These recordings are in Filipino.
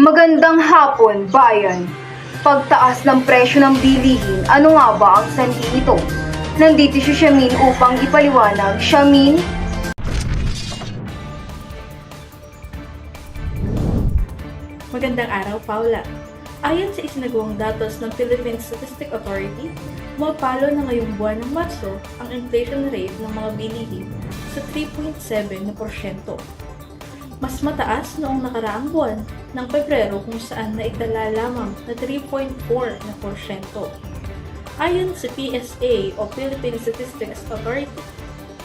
Magandang hapon, bayan. Pagtaas ng presyo ng bilihin, ano nga ba ang sanhi nito? Nandito si Shamin upang ipaliwanag. Shamin? Magandang araw, Paula. Ayon sa isinagawang datos ng Philippine Statistics Authority, pumapalo na ngayong buwan ng Marso ang inflation rate ng mga bilihin sa 3.7%. Mas mataas noong nakaraang buwan ng Pebrero kung saan naitala lamang na 3.4%. Ayon sa PSA o Philippine Statistics Authority,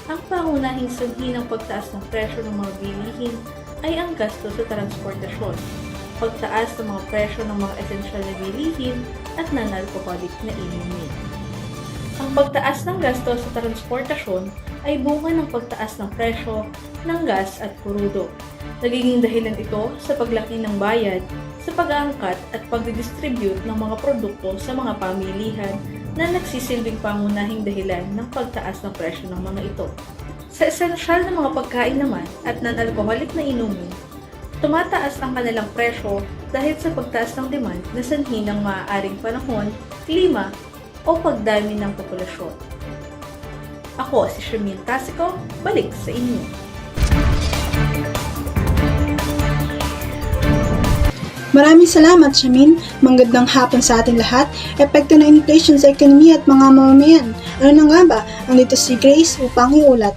ang pangunahing sanhi ng pagtaas ng presyo ng mga bilihin ay ang gasto sa transportasyon, pagtaas ng mga presyo ng mga esensyal na bilihin at non-alcoholic na inumin. Ang pagtaas ng gasto sa transportasyon ay bunga ng pagtaas ng presyo ng gas at krudo. Nagiging dahilan ito sa paglaki ng bayad sa pag-aangkat at pagdidistribute ng mga produkto sa mga pamilihan na nagsisilbing pangunahing dahilan ng pagtaas ng presyo ng mga ito. Sa esensyal na mga pagkain naman at non-alcoholic na inumin, tumataas ang kanilang presyo dahil sa pagtaas ng demand na sanhi ng maaaring panahon, klima, o pagdami ng populasyon. Ako si Shamin Casico, balik sa inyo. Maraming salamat, Shamin. Magandang hapon sa ating lahat. Epekto ng inflation sa ekonomiya at mga mamamayan. Ano na nga ba? Andito si Grace upang iulat.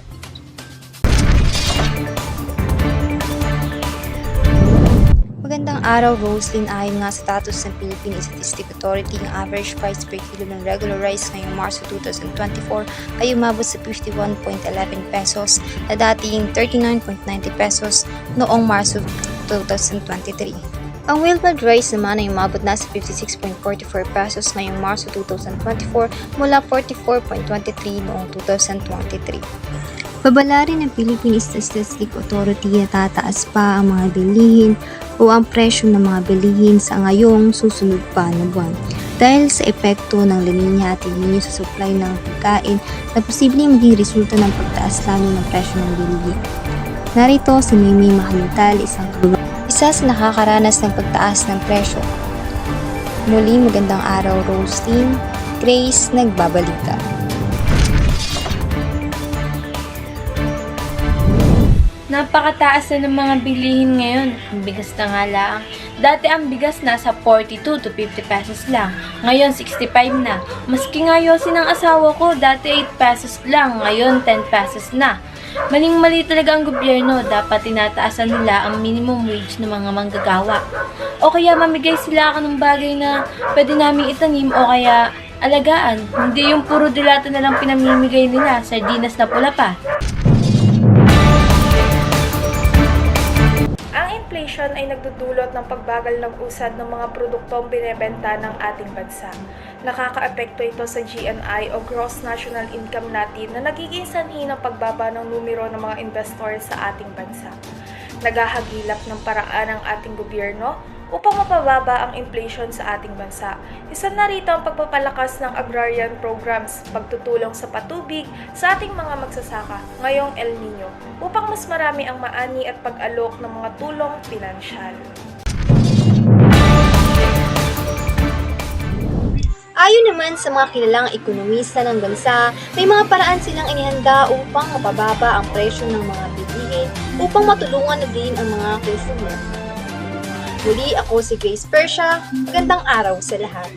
Magandang araw, Roslyn. Ayon nga sa status ng Philippine Statistics Authority, ang average price per kilo ng regular rice ngayong Marso 2024 ay umabot sa 51.11 pesos na dating 39.90 pesos noong Marso 2023. Ang wheelbarrow rice naman ay umabot na sa 56.44 pesos ngayong Marso 2024 mula 44.23 noong 2023. Babala rin ng Philippine Statistics Authority na tataas pa ang mga bilihin o ang presyo ng mga bilihin sa ngayong susunod pa na buwan dahil sa epekto ng La Nina at El Nino sa supply ng pagkain na posibleng maging resulta ng pagtaas lalo ng presyo ng bilihin. Narito si Mimi Mahalintal, isa sa nakakaranas ng pagtaas ng presyo. Muli magandang araw, Roslyn. Grace, nagbabalita. Napakataas na ng mga bilihin ngayon. Ang bigas na nga lang. Dati ang bigas nasa 42 to 50 pesos lang. Ngayon 65 na. Maski nga yosin ng asawa ko, dati 8 pesos lang. Ngayon 10 pesos na. Maling-mali talaga ang gobyerno. Dapat tinataasan nila ang minimum wage ng mga manggagawa. O kaya mamigay sila ako ng bagay na pwede naming itanim o kaya alagaan. Hindi yung puro dilata na lang pinamimigay nila. Sardinas na pula pa. Inflation ay nagdudulot ng pagbagal ng usad ng mga produktong binebenta ng ating bansa. Nakakaapekto ito sa GNI o Gross National Income natin na nagiging sanhi ng pagbaba ng numero ng mga investor sa ating bansa. Naghahagilap ng paraan ang ating gobyerno upang mapababa ang inflation sa ating bansa. Isa na rito ang pagpapalakas ng agrarian programs, pagtutulong sa patubig sa ating mga magsasaka ngayong El Nino upang mas marami ang maani at pag-alok ng mga tulong pinansyal. Ayon naman sa mga kilalang ekonomista ng bansa, may mga paraan silang inihanda upang mapababa ang presyo ng mga bilihin upang matulungan na din ang mga consumer. Muli ako si Grace Persia. Magandang araw sa lahat.